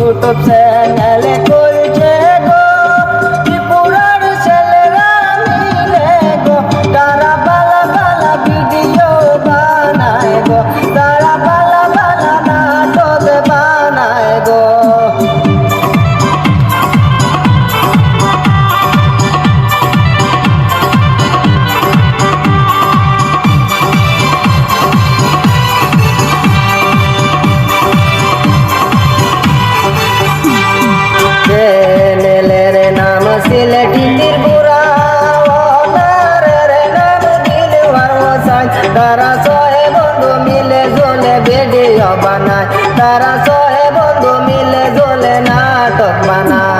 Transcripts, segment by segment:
YouTube চ্যানেলে করছে গো ত্রিপুরার ছেলেরা মিলে গো, তারা ভালো ভালো ভিডিও বানায় গো, তারা ভালো ভালো নাটক বানায় গো। চ্যানেলের নাম সিলেটি ত্রিপুরা, ওনারের নাম দিলওয়ার হোসাইন। তারা ছয় বন্ধু মিলে ঝোলে ভিডিও বানায়, তারা ছয় বন্ধু মিলে ঝোলে নাটক বানায়।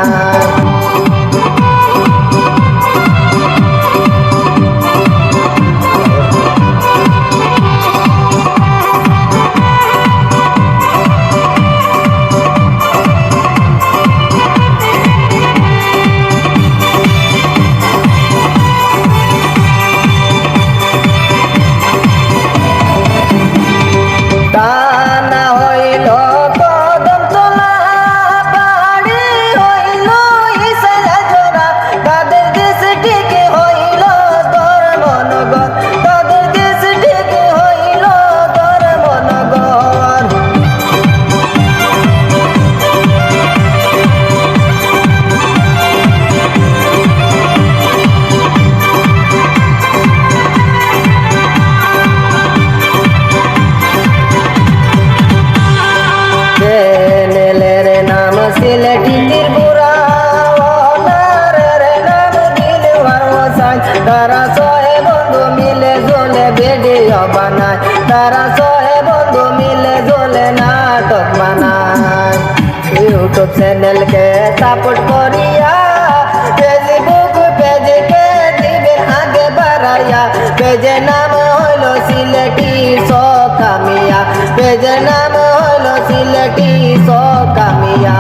দানা হইল কদম তোলা, বাড়ি হইল ইসলা জোড়া, তাদের দেশ ঠিক হইল ধর্মনগর, তাদের দেশ ঠিক হইল ধর্মনগর। চ্যানেলের নাম সিলেটি ত্রিপুরা, ওনারের নাম দিলওয়ার হোসাইন। তারা ছয় বন্ধু মিলে ঝোলে ভিডিও বানায়, তারা ছয় বন্ধু মিলে ঝোলে নাটক বানায়। ইউটিউব চ্যানেলকে সাপোর্ট করিয়া ফেসবুক পেজকে দিবেন আগে বাড়াইয়া, পেজের নাম হইল সিলেটি সকামিয়া, পেজের নাম হইল সিলেটি সকামিয়া।